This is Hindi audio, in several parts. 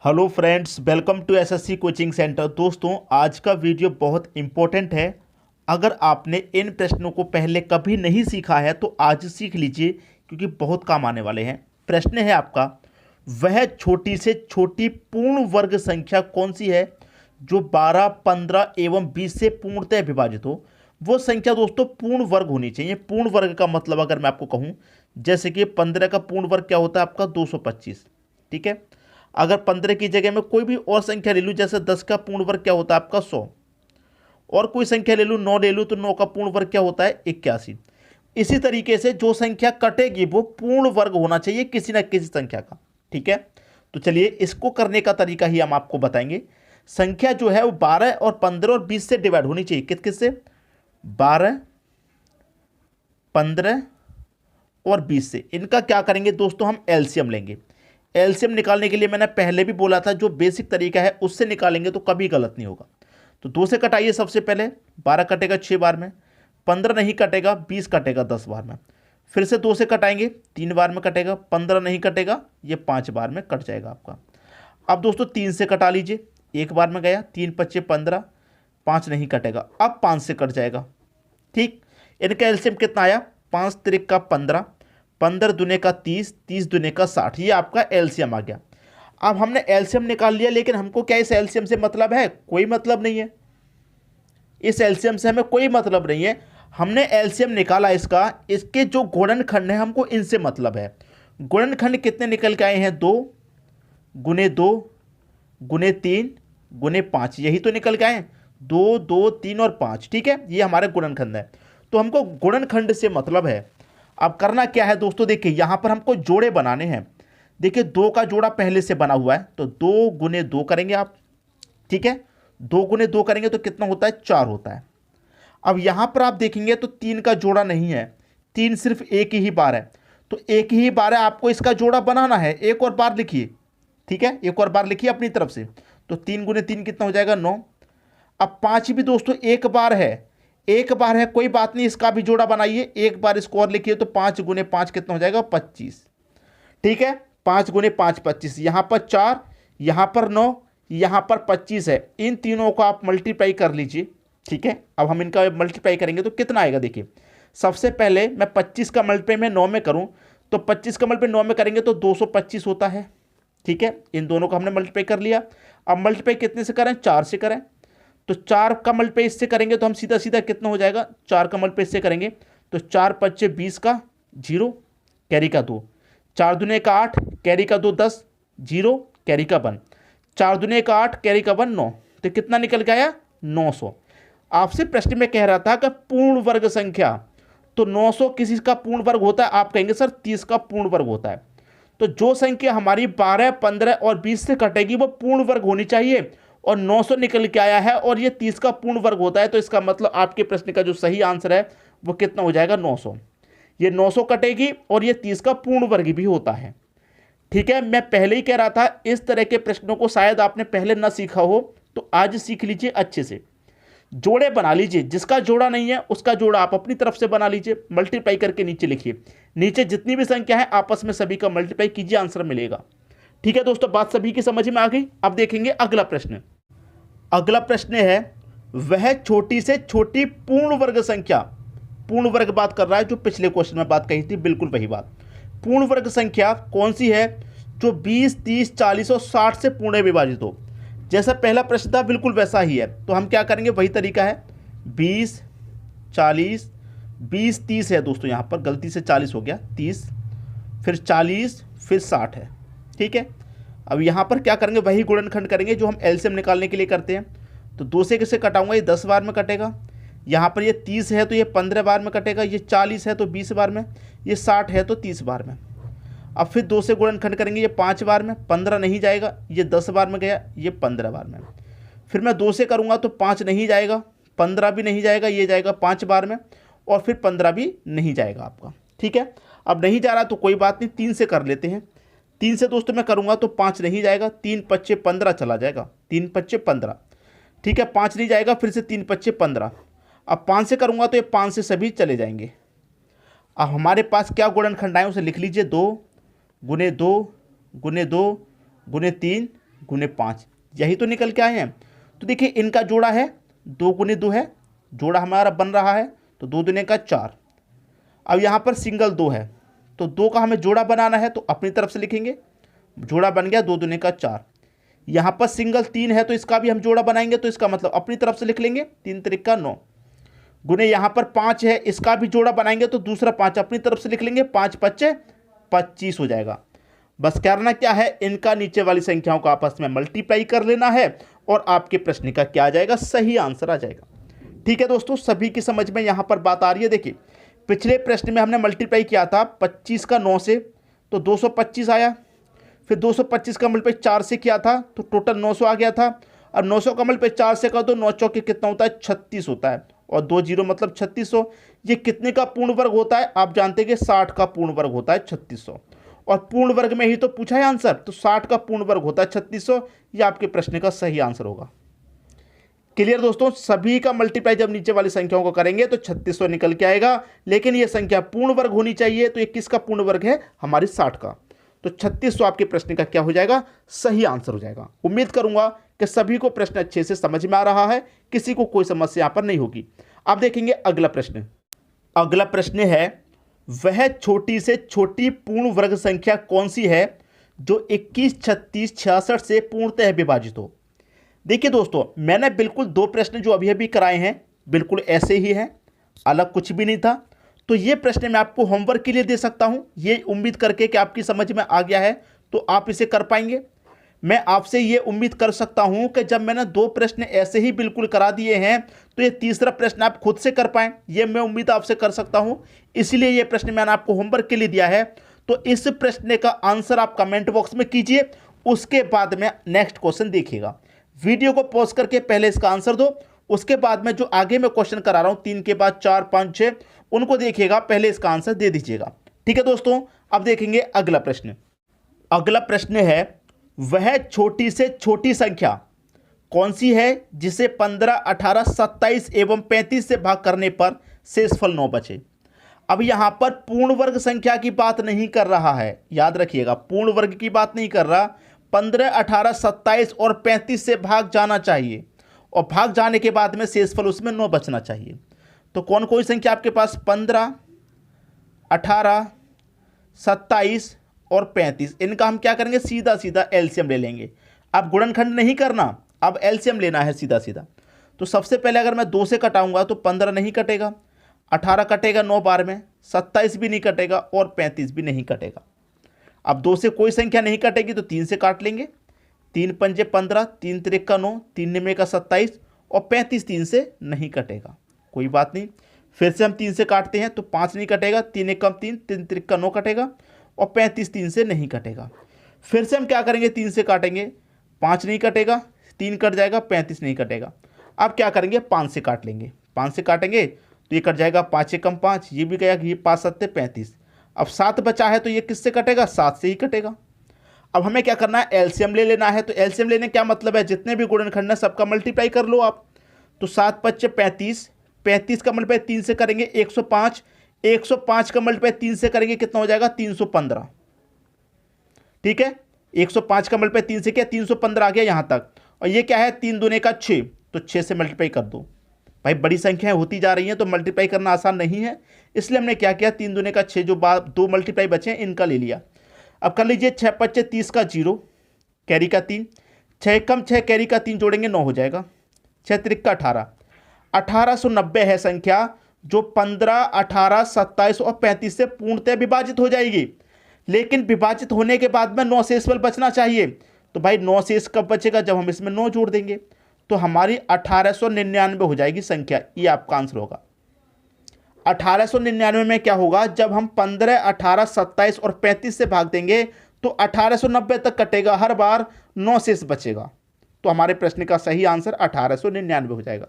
Hello friends, welcome to SSC coaching centre. दोस्तों, आज का वीडियो बहुत इम्पोर्टेंट है। अगर आपने इन प्रश्नों को पहले कभी नहीं सीखा है तो आज सीख लीजिए, क्योंकि बहुत काम आने वाले हैं। प्रश्न है आपका, वह छोटी से छोटी पूर्ण वर्ग संख्या कौन सी है जो 12, 15 एवं 20 से पूर्णतः विभाजित हो। वो संख्या दोस्तों पूर्ण वर्ग होनी चाहिए। पूर्ण वर्ग का मतलब अगर मैं आपको कहूँ, जैसे कि 15 का पूर्ण वर्ग क्या होता है आपका 225। ठीक है। अगर 15 की जगह में कोई भी और संख्या ले लूँ, जैसे 10 का पूर्ण वर्ग क्या होता है आपका 100, और कोई संख्या ले लूँ 9 ले लूँ तो 9 का पूर्ण वर्ग क्या होता है 81। इसी तरीके से जो संख्या कटेगी वो पूर्ण वर्ग होना चाहिए किसी न किसी संख्या का। ठीक है। तो चलिए इसको करने का तरीका ही हम आपको बताएंगे। संख्या जो है वो 12 और 15 और 20 से डिवाइड होनी चाहिए। किस किस से? 12, 15 और 20 से। इनका क्या करेंगे दोस्तों, हम एलसीएम लेंगे। एलसीएम निकालने के लिए मैंने पहले भी बोला था, जो बेसिक तरीका है उससे निकालेंगे तो कभी गलत नहीं होगा। तो 2 से कटाइए सबसे पहले। 12 कटेगा 6 बार में, 15 नहीं कटेगा, 20 कटेगा 10 बार में। फिर से 2 से कटाएंगे, 3 बार में कटेगा। 15 नहीं कटेगा, ये 5 बार में कट जाएगा आपका। अब दोस्तों 3 से कटा लीजिए, 1 बार में गया, 3 पच्चे 15, 5 नहीं कटेगा, अब 5 से कट जाएगा। ठीक। इनका एलसीएम कितना आया? 5 त्रिक का 15, 15 दुने का 30, 30 दुने का 60। ये आपका एलसीएम आ गया। अब हमने एलसीएम निकाल लिया, लेकिन हमको क्या इस एलसीएम से मतलब है? कोई मतलब नहीं है। इस एलसीएम से हमें कोई मतलब नहीं है। हमने एलसीएम निकाला इसका, इसके जो गुणनखंड है हमको इनसे मतलब है। गुणनखंड कितने निकल के आए हैं? 2 गुने 2 गुने 3 गुने 5, यही तो निकल के आए हैं। 2, 2, 3 और 5। ठीक है, ये हमारे गुणनखंड है। तो हमको गुणनखंड से मतलब है। अब करना क्या है दोस्तों, देखिए यहां पर हमको जोड़े बनाने हैं। देखिए 2 का जोड़ा पहले से बना हुआ है, तो 2 गुने 2 करेंगे आप। ठीक है, 2 गुने 2 करेंगे तो कितना होता है? 4 होता है। अब यहां पर आप देखेंगे तो 3 का जोड़ा नहीं है, 3 सिर्फ एक ही बार है। तो एक ही बार है, आपको इसका जोड़ा बनाना है। एक और बार लिखिए। ठीक है, एक और बार लिखिए अपनी तरफ से। तो 3 गुने 3 कितना हो जाएगा? 9। अब 5 भी दोस्तों एक बार है, एक बार है, कोई बात नहीं, इसका भी जोड़ा बनाइए। एक बार इसको और लिखिए, तो 5 गुने 5 कितना हो जाएगा? 25। ठीक है, 5 गुने 5 25। यहां पर 4, यहां पर 9, यहां पर 25 है। इन तीनों को आप मल्टीप्लाई कर लीजिए। ठीक है, अब हम इनका मल्टीप्लाई करेंगे तो कितना आएगा? देखिए सबसे पहले मैं 25 का मल्टीप्लाई में 9 में करूं, तो 25 का मल्टीप्लाई 9 में करेंगे तो 225 होता है। ठीक है, इन दोनों को हमने मल्टीप्लाई कर लिया। अब मल्टीप्लाई कितने से करें? 4 से करें। तो 4 का मल्टीप्लाई इससे करेंगे तो हम सीधा सीधा कितना हो जाएगा? 4 का मल्टीप्लाई इससे करेंगे तो 4 पच्चे 20 का 0, कैरी का 2, 4 दुने का 8, कैरी का 2 10, 0 कैरी का 1, 4 दुने का 8, कैरी का 1 9। तो कितना निकल के आया? 900। आपसे प्रश्न में कह रहा था कि पूर्ण वर्ग संख्या, तो 900 किसी का पूर्ण वर्ग होता है? आप कहेंगे सर 30 का पूर्ण वर्ग होता है। तो जो संख्या हमारी 12, 15 और 20 से कटेगी वो पूर्ण वर्ग होनी चाहिए, और 900 निकल के आया है और ये 30 का पूर्ण वर्ग होता है। तो इसका मतलब आपके प्रश्न का जो सही आंसर है वो कितना हो जाएगा? 900। ये 900 कटेगी और ये 30 का पूर्ण वर्ग भी होता है। ठीक है, मैं पहले ही कह रहा था इस तरह के प्रश्नों को शायद आपने पहले ना सीखा हो, तो आज सीख लीजिए अच्छे से। जोड़े बना लीजिए, जिसका जोड़ा नहीं है उसका जोड़ा आप अपनी तरफ से बना लीजिए। मल्टीप्लाई करके नीचे लिखिए, नीचे जितनी भी संख्या है आपस में सभी का मल्टीप्लाई कीजिए, आंसर मिलेगा। ठीक है दोस्तों, बात सभी की समझ में आ गई। अब देखेंगे अगला प्रश्न। अगला प्रश्न है, वह छोटी से छोटी पूर्ण वर्ग संख्या, पूर्ण वर्ग बात कर रहा है, जो पिछले क्वेश्चन में बात कही थी बिल्कुल वही बात। पूर्ण वर्ग संख्या कौन सी है जो 20, 30, 40 और 60 से पूर्ण विभाजित हो? जैसा पहला प्रश्न था बिल्कुल वैसा ही है। तो हम क्या करेंगे, वही तरीका है। 20, 40, 20, 30 है दोस्तों, यहाँ पर गलती से 40 हो गया, 30, फिर 40, फिर 60 है। ठीक है, अब यहाँ पर क्या करेंगे, वही गुणनखंड करेंगे जो हम एलसीएम निकालने के लिए करते हैं। तो 2 से किसे कटाऊंगा? ये 10 बार में कटेगा। यहाँ पर ये 30 है तो ये 15 बार में कटेगा। ये 40 है तो 20 बार में। ये 60 है तो 30 बार में। अब फिर 2 से गुणनखंड करेंगे, ये 5 बार में, 15 नहीं जाएगा। ये 10 बार में गया, ये 15 बार में। फिर मैं 2 से करूँगा तो 5 नहीं जाएगा, 15 भी नहीं जाएगा, ये जाएगा 5 बार में, और फिर 15 भी नहीं जाएगा आपका। ठीक है, अब नहीं जा रहा तो कोई बात नहीं, 3 से कर लेते हैं। 3 से दोस्तों मैं करूँगा तो 5 नहीं जाएगा, 3 पच्चे 15 चला जाएगा, 3 पच्चे 15। ठीक है, 5 नहीं जाएगा, फिर से 3 पच्चे 15। अब 5 से करूँगा तो ये 5 से सभी चले जाएंगे। अब हमारे पास क्या गुणनखंड आए उसे लिख लीजिए। 2 गुने 2 गुने 2 गुने 3 गुने 5, यही तो निकल के आए हैं। तो देखिए इनका जोड़ा है 2 गुने 2 है, जोड़ा हमारा बन रहा है, तो 2 दूने का 4। अब यहाँ पर सिंगल 2 है, तो 2 का हमें जोड़ा बनाना है, तो अपनी तरफ से लिखेंगे, जोड़ा बन गया 2 दूने का 4। यहाँ पर सिंगल 3 है, तो इसका भी हम जोड़ा बनाएंगे, तो इसका मतलब अपनी तरफ से लिख लेंगे, 3 त्रिक का 9, गुने यहाँ पर 5 है, इसका भी जोड़ा बनाएंगे, तो दूसरा 5 अपनी तरफ से लिख लेंगे, 5 पच्चे 25 हो जाएगा। बस करना क्या है, इनका नीचे वाली संख्याओं को आपस में मल्टीप्लाई कर लेना है और आपके प्रश्न का क्या आ जाएगा, सही आंसर आ जाएगा। ठीक है दोस्तों, सभी की समझ में यहाँ पर बात आ रही है। देखिए पिछले प्रश्न में हमने मल्टीप्लाई किया था 25 का 9 से, तो 225 आया, फिर 225 का मल्टीप्लाई 4 से किया था, तो टोटल 900 आ गया था। अब 900 का मल्टीप्लाई 4 से कर दो, 9 चौके कितना होता है, 36 होता है, और 2 जीरो मतलब 3600। ये कितने का पूर्ण वर्ग होता है, आप जानते हैं कि 60 का पूर्ण वर्ग होता है 3600, और पूर्ण वर्ग में ही तो पूछा है आंसर, तो 60 का पूर्ण वर्ग होता है 3600। ये आपके प्रश्न का सही आंसर होगा। क्लियर दोस्तों, सभी का मल्टीप्लाई जब नीचे वाली संख्याओं को करेंगे तो 3600 निकल के आएगा, लेकिन ये संख्या पूर्ण वर्ग होनी चाहिए, तो ये किसका पूर्ण वर्ग है, हमारी 60 का। तो 3600 आपके प्रश्न का क्या हो जाएगा, सही आंसर हो जाएगा। उम्मीद करूंगा कि सभी को प्रश्न अच्छे से समझ में आ रहा है, किसी को कोई समस्या यहाँ पर नहीं होगी। अब देखेंगे अगला प्रश्न। अगला प्रश्न है, वह छोटी से छोटी पूर्ण वर्ग संख्या कौन सी है जो 21, 36, 66 से पूर्णतः विभाजित हो। देखिए दोस्तों, मैंने बिल्कुल 2 प्रश्न जो अभी अभी कराए हैं बिल्कुल ऐसे ही हैं, अलग कुछ भी नहीं था। तो ये प्रश्न मैं आपको होमवर्क के लिए दे सकता हूं, ये उम्मीद करके कि आपकी समझ में आ गया है तो आप इसे कर पाएंगे। मैं आपसे ये उम्मीद कर सकता हूं कि जब मैंने 2 प्रश्न ऐसे ही बिल्कुल करा दिए हैं तो ये तीसरा प्रश्न आप खुद से कर पाएं, ये मैं उम्मीद आपसे कर सकता हूं। इसलिए ये प्रश्न मैंने आपको होमवर्क के लिए दिया है। तो इस प्रश्न का आंसर आप कमेंट बॉक्स में कीजिए, उसके बाद में नेक्स्ट क्वेश्चन देखिएगा। वीडियो को पॉज करके पहले इसका आंसर दो, उसके बाद में जो आगे मैं क्वेश्चन करा रहा हूं 3 के बाद 4, 5, 6 उनको देखिएगा, पहले इसका आंसर दे दीजिएगा। ठीक है दोस्तों, अब देखेंगे अगला प्रश्न। अगला प्रश्न है, वह छोटी से छोटी संख्या कौन सी है जिसे 15, 18, 27 एवं 35 से भाग करने पर शेषफल 9 बचे। अब यहां पर पूर्ण वर्ग संख्या की बात नहीं कर रहा है, याद रखिएगा, पूर्ण वर्ग की बात नहीं कर रहा। 15, 18, 27 और 35 से भाग जाना चाहिए, और भाग जाने के बाद में शेषफल उसमें 9 बचना चाहिए। तो कौन कौन संख्या आपके पास, 15, 18, 27 और 35, इनका हम क्या करेंगे, सीधा सीधा एलसीएम ले लेंगे। अब गुणनखंड नहीं करना, अब एलसीएम लेना है सीधा सीधा। तो सबसे पहले अगर मैं 2 से कटाऊंगा तो 15 नहीं कटेगा, 18 कटेगा 9 बार में, 27 भी नहीं कटेगा और 35 भी नहीं कटेगा। अब 2 से कोई संख्या नहीं कटेगी तो 3 से काट लेंगे, 3 पंजे 15, 3 त्रिक का 9, 3 निमे का 27 और 35 3 से नहीं कटेगा, कोई बात नहीं। फिर से हम 3 से काटते हैं तो 5 नहीं कटेगा, 3 एक कम 3, 3 त्रिक का 9 कटेगा और 35 3 से नहीं कटेगा। फिर से हम क्या करेंगे, 3 से काटेंगे, 5 नहीं कटेगा, 3 कट जाएगा, 35 नहीं कटेगा। अब क्या करेंगे, 5 से काट लेंगे, 5 से काटेंगे तो ये कट जाएगा, 5 एक कम 5, ये भी गया, ये 5 7 35। अब 7 बचा है तो ये किससे कटेगा, 7 से ही कटेगा। अब हमें क्या करना है, एलसीएम ले लेना है। तो एलसीएम लेने क्या मतलब है, जितने भी गुणनखंड है सबका मल्टीप्लाई कर लो आप। तो 7 पच्चे 35, 35 का मल्टीप्लाई 3 से करेंगे 105, 105 का मल्टीप्लाई 3 से करेंगे कितना हो जाएगा, 315। ठीक है, 105 का मल्टीप्लाई 3 से क्या, 315 आ गया यहाँ तक। और ये क्या है, 3 दूने का 6, तो 6 से मल्टीप्लाई कर दो। भाई बड़ी संख्याएं होती जा रही हैं तो मल्टीप्लाई करना आसान नहीं है, इसलिए हमने क्या किया, 3 दूने का 6, जो 2 मल्टीप्लाई बचे हैं इनका ले लिया। अब कर लीजिए, 6 पच्चे 30 का 0, कैरी का 3, 6 कम 6 कैरी का 3 जोड़ेंगे 9 हो जाएगा, 6 त्रिक का 18, 1890 है संख्या जो 15, 18, 27 और 35 से पूर्णतः विभाजित हो जाएगी। लेकिन विभाजित होने के बाद में 9 शेषफल बचना चाहिए। तो भाई 9 शेष कब बचेगा, जब हम इसमें 9 जोड़ देंगे, तो हमारी 1899 हो जाएगी संख्या। ये आपका आंसर होगा। 1899 में क्या होगा, जब हम 15, 18, 27 और 35 से भाग देंगे तो 1890 तक कटेगा, हर बार 9 शेष बचेगा। तो हमारे प्रश्न का सही आंसर 1899 हो जाएगा।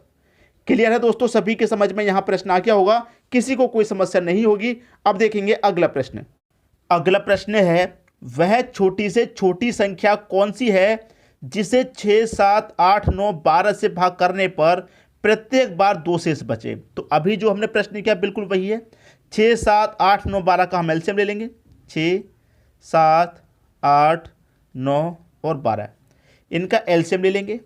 क्लियर है दोस्तों, सभी के समझ में यहां प्रश्न आ गया होगा, किसी को कोई समस्या नहीं होगी। अब देखेंगे अगला प्रश्न। अगला प्रश्न है, वह छोटी से छोटी संख्या कौन सी है जिसे 6, 7, 8, 9, 12 से भाग करने पर प्रत्येक बार 2 शेष बचे। तो अभी जो हमने प्रश्न किया बिल्कुल वही है, 6, 7, 8, 9, 12 का हम एलसीएम ले लेंगे, 6, 7, 8, 9 और 12। इनका एलसीएम ले लेंगे।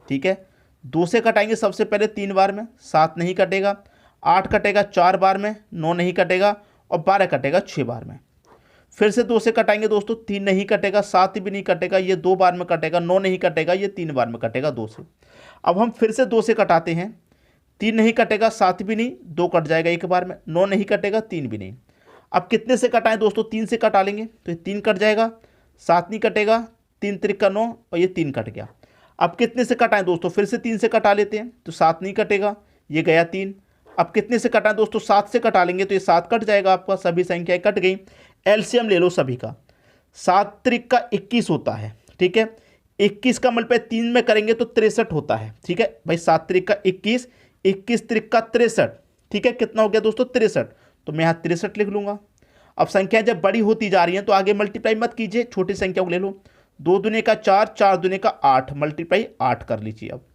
ठीक है, 2 से कटाएंगे सबसे पहले 3 बार में, 7 नहीं कटेगा, 8 कटेगा 4 बार में, 9 नहीं कटेगा, और 12 कटेगा 6 बार में। फिर से 2 से कटाएंगे दोस्तों, 3 नहीं कटेगा, 7 भी नहीं कटेगा, ये 2 बार में कटेगा, 9 नहीं कटेगा, ये 3 बार में कटेगा 2 से। अब हम फिर से 2 से कटाते हैं, 3 नहीं कटेगा, 7 भी नहीं, 2 कट जाएगा एक बार में, 9 नहीं कटेगा, 3 भी नहीं। अब कितने से कटाएं दोस्तों, 3 से कटा लेंगे तो ये 3 कट जाएगा, 7 नहीं कटेगा, 3 त्रिक 9, और ये 3 कट गया। अब कितने से कटाएं दोस्तों, फिर से 3 से कटा लेते हैं तो 7 नहीं कटेगा, ये गया 3। अब कितने से कटाएं दोस्तों, 7 से कटा लेंगे तो ये 7 कट जाएगा, आपका सभी संख्याएं कट गई। एलसीएम ले लो सभी का, 7 त्रिक का 21 होता है। ठीक है, 21 का मल्टीप्लाई 3 में करेंगे तो 63 होता है। ठीक है भाई, 7 त्रिक का 21, 21 त्रिक का 63। ठीक है, कितना हो गया दोस्तों, 63। तो मैं यहाँ 63 लिख लूंगा। अब संख्या जब बड़ी होती जा रही है तो आगे मल्टीप्लाई मत कीजिए, छोटी संख्या को ले लो। 2 दूने का 4, 4 दूने का 8, मल्टीप्लाई 8 कर लीजिए। अब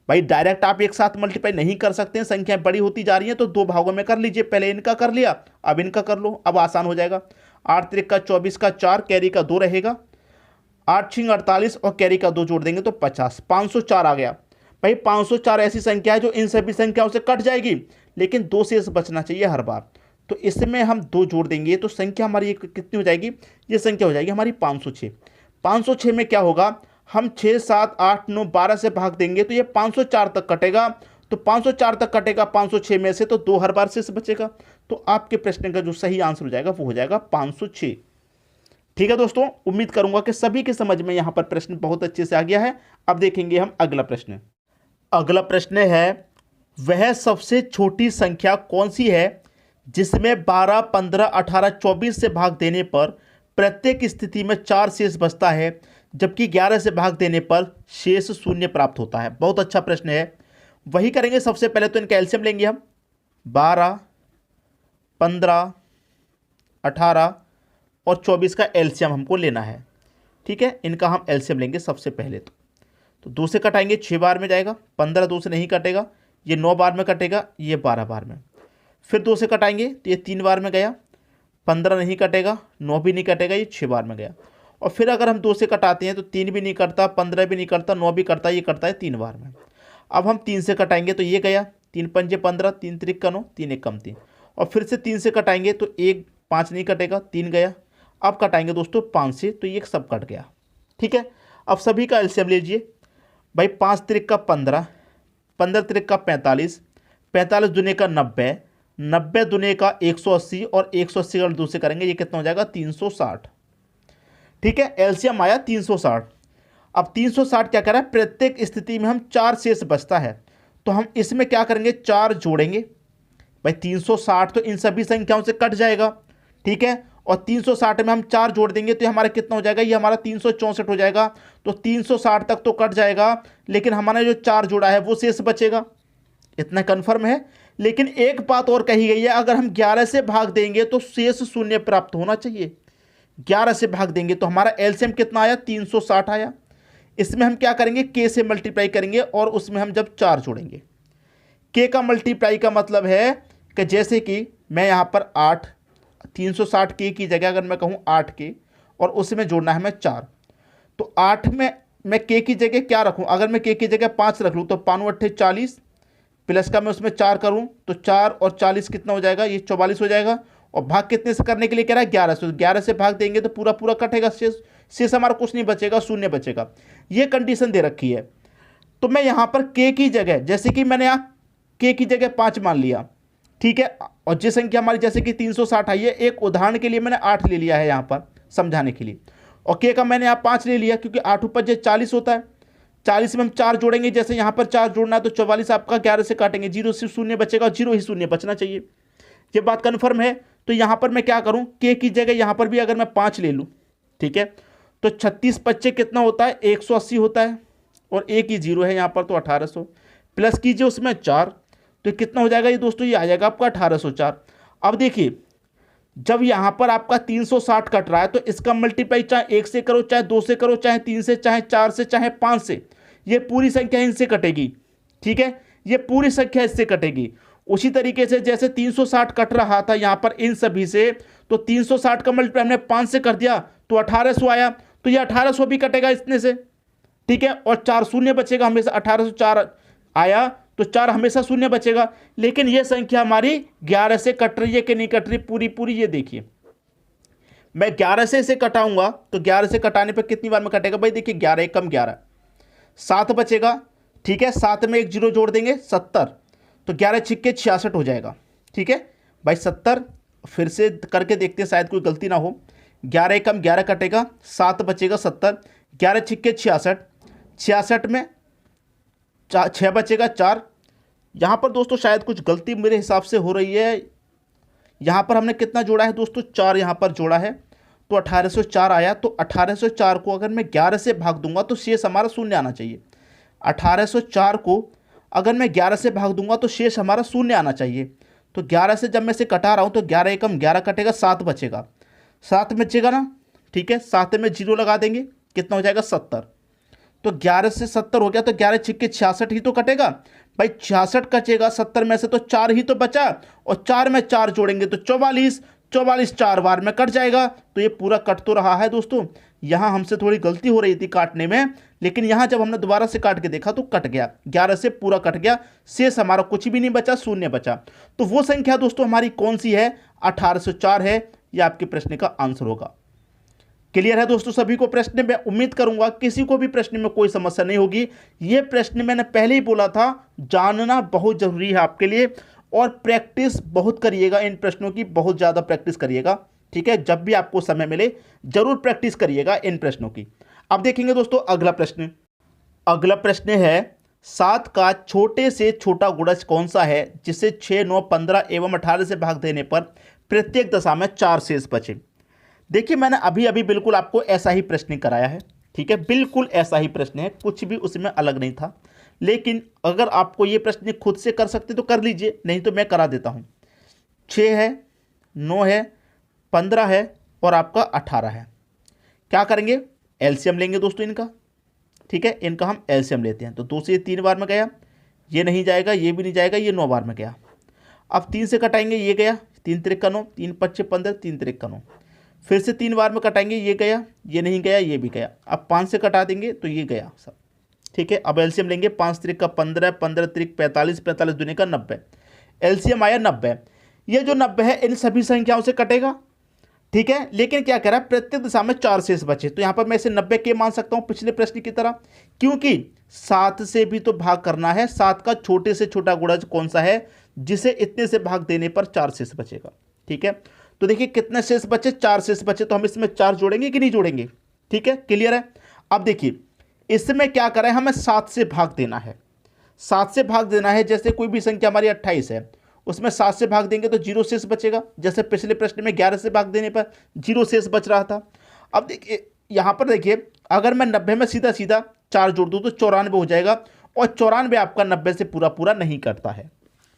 भाई डायरेक्ट आप एक साथ मल्टीप्लाई नहीं कर सकते हैं, संख्याएं बड़ी होती जा रही हैं तो 2 भागों में कर लीजिए। पहले इनका कर लिया, अब इनका कर लो, अब आसान हो जाएगा। 8 त्रिक का 24 का 4, कैरी का 2 रहेगा, 8 छिंग 48 और कैरी का 2 जोड़ देंगे तो 50, 504 आ गया। भाई 504 ऐसी संख्या है जो इन सभी संख्याओं से कट जाएगी, लेकिन 2 शेष बचना चाहिए हर बार। तो इसमें हम 2 जोड़ देंगे तो संख्या हमारी कितनी हो जाएगी, ये संख्या हो जाएगी हमारी 506। 506 में क्या होगा, हम 6, 7, 8, 9, 12 से भाग देंगे तो ये 504 तक कटेगा। तो 504 तक कटेगा 506 में से, तो 2 हर बार शेष बचेगा। तो आपके प्रश्न का जो सही आंसर हो जाएगा वो हो जाएगा 506। ठीक है दोस्तों, उम्मीद करूंगा कि सभी के समझ में यहाँ पर प्रश्न बहुत अच्छे से आ गया है। अब देखेंगे हम अगला प्रश्न। अगला प्रश्न है, वह सबसे छोटी संख्या कौन सी है जिसमें 12, 15, 18, 24 से भाग देने पर प्रत्येक स्थिति में 4 शेष बचता है, जबकि 11 से भाग देने पर शेष 0 प्राप्त होता है। बहुत अच्छा प्रश्न है, वही करेंगे। सबसे पहले तो इनका एलसीएम लेंगे हम। 12, 15, 18 और 24 का एलसीएम हमको लेना है। ठीक है, इनका हम एलसीएम लेंगे सबसे पहले। तो 2 से कटाएंगे 6 बार में जाएगा, 15 2 से नहीं कटेगा, ये 9 बार में कटेगा, ये 12 बार में। फिर 2 से कटाएंगे तो ये 3 बार में गया, 15 नहीं कटेगा, 9 भी नहीं कटेगा, ये 6 बार में गया। और फिर अगर हम 2 से कटाते हैं तो 3 भी नहीं कटता, 15 भी नहीं कटता, 9 भी कटता, ये कटता है 3 बार में। अब हम 3 से कटाएंगे तो ये गया, 3 पंजे 15, 3 त्रिक 9, 3 एक कम 3। और फिर से 3 से कटाएंगे तो 1 5 नहीं कटेगा, 3 गया। अब कटाएंगे दोस्तों 5 से तो ये सब कट गया। ठीक है, अब सभी का एलसीएम लीजिए भाई। 5 त्रिक का 15, 15 त्रिक का 45, 45 दुने का 90, 90 दुने का 180 और 180 अगर 2 से करेंगे ये कितना हो जाएगा, 360। ठीक है, एलसीएम आया 360। अब 360 क्या करा है, प्रत्येक स्थिति में हम 4 शेष बचता है, तो हम इसमें क्या करेंगे, 4 जोड़ेंगे। भाई 360 तो इन सभी संख्याओं से कट जाएगा। ठीक है, और 360 में हम 4 जोड़ देंगे तो ये हमारा कितना हो जाएगा, ये हमारा 364 हो जाएगा। तो 360 तक तो कट जाएगा, लेकिन हमारा जो 4 जोड़ा है वो शेष बचेगा। इतना कन्फर्म है। लेकिन एक बात और कही गई है, अगर हम 11 से भाग देंगे तो शेष 0 प्राप्त होना चाहिए। 11 से भाग देंगे तो हमारा एलसीएम कितना आया, 360 आया। इसमें हम क्या करेंगे, के से मल्टीप्लाई करेंगे और उसमें हम जब 4 जोड़ेंगे। के का मल्टीप्लाई का मतलब है कि जैसे कि मैं यहाँ पर 8, 360 के की जगह अगर मैं कहूँ 8 के और उसमें जोड़ना है मैं 4, तो 8 में मैं के की जगह क्या रखूँ, अगर मैं के की जगह 5 रख लूँ तो 5 8 40, प्लस का मैं उसमें 4 करूँ तो 4 और 40 कितना हो जाएगा, ये 44 हो जाएगा। और भाग कितने से करने के लिए कह रहा है, 11 से। 11 से भाग देंगे तो पूरा पूरा कटेगा, शेष हमारा कुछ नहीं बचेगा, 0 बचेगा। ये कंडीशन दे रखी है। तो मैं यहाँ पर के की जगह, जैसे कि मैंने यहाँ के की जगह 5 मान लिया। ठीक है, और जिस संख्या हमारी जैसे कि 360 आई है, एक उदाहरण के लिए मैंने 8 ले लिया है यहाँ पर समझाने के लिए, और के का मैंने यहाँ 5 ले लिया क्योंकि 8 ऊपर 40 होता है। 40 में हम 4 जोड़ेंगे, जैसे यहाँ पर 4 जोड़ना है तो 44 आपका 11 से काटेंगे, 0 से 0 बचेगा, 0 ही 0 बचना चाहिए। ये बात कन्फर्म है। तो यहाँ पर मैं क्या करूँ, के की जगह यहाँ पर भी अगर मैं 5 ले लूँ, ठीक है, तो 36 25 कितना होता है, 180 होता है, और एक ही 0 है यहाँ पर तो 1800, प्लस कीजिए उसमें 4, तो कितना हो जाएगा ये दोस्तों, ये आ जाएगा आपका 1804। अब देखिए, जब यहाँ पर आपका 360 कट रहा है तो इसका मल्टीप्लाई चाहे 1 से करो, चाहे 2 से करो, चाहे 3 से, चाहे 4 से, चाहे 5 से, ये पूरी संख्या इनसे कटेगी। ठीक है, ये पूरी संख्या इससे कटेगी। उसी तरीके से जैसे 360 कट रहा था यहाँ पर इन सभी से, तो 360 का मल्टीप्लाई हमने 5 से कर दिया तो 1800 आया, तो ये 1800 भी कटेगा इतने से। ठीक है, और 4 शून्य बचेगा हमेशा, 1804 आया तो 4 हमेशा शून्य बचेगा। लेकिन ये संख्या हमारी 11 से कट रही है कि नहीं कट रही, पूरी पूरी, ये देखिए मैं 11 से इसे कटाऊंगा तो 11 से कटाने पर कितनी बार में कटेगा भाई, देखिए 11 एक कम 11, 7 बचेगा। ठीक है, 7 में एक जीरो जोड़ देंगे 70, तो 11 छिक्के 66 हो जाएगा। ठीक है भाई 70, फिर से करके देखते हैं शायद कोई गलती ना हो। 11 एक कम 11 कटेगा, 7 बचेगा 70, 11 छिक्के 66, 66 में 6 बचेगा 4। यहाँ पर दोस्तों शायद कुछ गलती मेरे हिसाब से हो रही है, यहाँ पर हमने कितना जोड़ा है दोस्तों, 4 यहाँ पर जोड़ा है, तो 1804 आया। तो 1804 को अगर मैं 11 से भाग दूंगा तो शेष हमारा शून्य आना चाहिए। 1804 को अगर मैं 11 से भाग दूंगा तो शेष हमारा शून्य आना चाहिए। तो 11 से जब मैं इसे कटा रहा हूँ तो 11 एकम 11 कटेगा, 7 बचेगा, 7 बचेगा ना। ठीक है, 7 में जीरो लगा देंगे, कितना हो जाएगा 70। तो 11 से 70 हो गया, तो 11 छिक्के 66 ही तो कटेगा भाई, 66 कटेगा 70 में से, तो 4 ही तो बचा, और 4 में 4 जोड़ेंगे तो 44, 44 4 बार में कट जाएगा। तो ये पूरा कट तो रहा है दोस्तों। यहाँ हमसे थोड़ी गलती हो रही थी काटने में, लेकिन यहाँ जब हमने दोबारा से काट के देखा तो कट गया, 11 से पूरा कट गया, शेष हमारा कुछ भी नहीं बचा, शून्य बचा। तो वो संख्या दोस्तों हमारी कौन सी है, 1804 है, यह आपके प्रश्न का आंसर होगा। क्लियर है दोस्तों सभी को प्रश्न? मैं उम्मीद करूंगा किसी को भी प्रश्न में कोई समस्या नहीं होगी। ये प्रश्न मैंने पहले ही बोला था, जानना बहुत जरूरी है आपके लिए, और प्रैक्टिस बहुत करिएगा इन प्रश्नों की, बहुत ज़्यादा प्रैक्टिस करिएगा। ठीक है, जब भी आपको समय मिले जरूर प्रैक्टिस करिएगा इन प्रश्नों की। अब देखेंगे दोस्तों अगला प्रश्न। अगला प्रश्न है 7 का छोटे से छोटा गुणज कौन सा है जिसे 6, 9, 15 एवं 18 से भाग देने पर प्रत्येक दशा में 4 शेष बचे। देखिए मैंने अभी अभी बिल्कुल आपको ऐसा ही प्रश्न कराया है। ठीक है, बिल्कुल ऐसा ही प्रश्न है, कुछ भी उसमें अलग नहीं था। लेकिन अगर आपको ये प्रश्न खुद से कर सकते तो कर लीजिए, नहीं तो मैं करा देता हूँ। 6 है, 9 है, 15 है और आपका 18 है। क्या करेंगे, एलसीएम लेंगे दोस्तों इनका। ठीक है, इनका हम एलसीएम लेते हैं। तो 2 से ये 3 बार में गया, ये नहीं जाएगा, ये भी नहीं जाएगा, ये 9 बार में गया। अब 3 से कटाएंगे, ये गया, 3 त्रिक 9, 3 पच्चे 15, 3 त्रिक 9। फिर से 3 बार में कटाएंगे, ये गया, ये नहीं गया, ये भी गया। अब 5 से कटा देंगे तो ये गया सब। ठीक है, अब एलसीएम लेंगे, 5 त्रिक 15, 15 त्रिक 45, 45 दूनी का 90। एलसीएम आया 90। ये जो 90 है इन सभी संख्याओं से कटेगा। ठीक है, लेकिन क्या कह रहा है, प्रत्येक दिशा में 4 शेष बचे। तो यहाँ पर मैं इसे 90 के मान सकता हूँ पिछले प्रश्न की तरह, क्योंकि 7 से भी तो भाग करना है। 7 का छोटे से छोटा गुणज कौन सा है जिसे इतने से भाग देने पर 4 शेष बचेगा। ठीक है, तो देखिए कितने शेष बचे, 4 शेष बचे, तो हम इसमें 4 जोड़ेंगे कि नहीं जोड़ेंगे। ठीक है, क्लियर है। अब देखिए इसमें क्या करें, हमें 7 से भाग देना है। 7 से भाग देना है, जैसे कोई भी संख्या हमारी 28 है, उसमें 7 से भाग देंगे तो 0 शेष बचेगा। जैसे पिछले प्रश्न में 11 से भाग देने पर 0 शेष बच रहा था। अब देखिए यहाँ पर देखिए, अगर मैं 90 में सीधा सीधा 4 जोड़ दूँ तो 94 हो जाएगा, और 94 आपका 90 से पूरा पूरा नहीं करता है।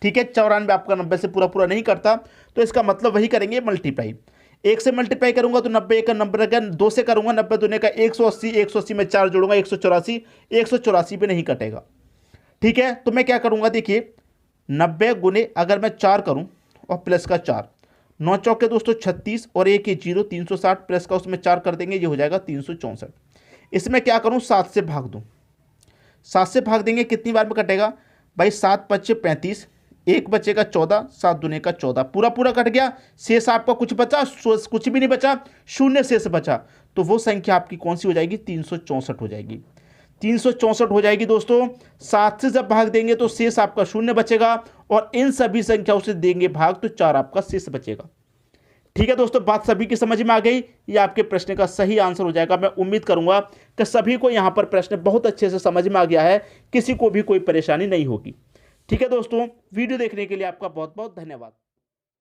ठीक है, 94 आपका 90 से पूरा पूरा नहीं करता, तो इसका मतलब वही करेंगे मल्टीप्लाई। 1 से मल्टीप्लाई करूंगा तो 90 का नंबर रहेगा, 2 से करूंगा 90 दूने का 180, 180 में 4 जोड़ूंगा 184, 184 पे नहीं कटेगा। ठीक है, तो मैं क्या करूंगा, देखिए 90 गुने अगर मैं 4 करूं और प्लस का 4, 9 चौके दोस्तों 36 और 1 ये 0, 360 प्लस का उसमें 4 कर देंगे, ये हो जाएगा 364। इसमें क्या करूं, 7 से भाग दूं। 7 से भाग देंगे कितनी बार में कटेगा भाई, 7 पच्चे 35, 1 बचेगा 14, 7 दूने का 14, पूरा पूरा कट गया। शेष आपका कुछ बचा, कुछ भी नहीं बचा, शून्य शेष बचा। तो वो संख्या आपकी कौन सी हो जाएगी, 364 हो जाएगी। 364 हो जाएगी दोस्तों। 7 से जब भाग देंगे तो शेष आपका शून्य बचेगा, और इन सभी संख्याओं से देंगे भाग तो 4 आपका शेष बचेगा। ठीक है दोस्तों, बात सभी की समझ में आ गई। ये आपके प्रश्न का सही आंसर हो जाएगा। मैं उम्मीद करूंगा कि सभी को यहाँ पर प्रश्न बहुत अच्छे से समझ में आ गया है, किसी को भी कोई परेशानी नहीं होगी। ठीक है दोस्तों, वीडियो देखने के लिए आपका बहुत बहुत धन्यवाद।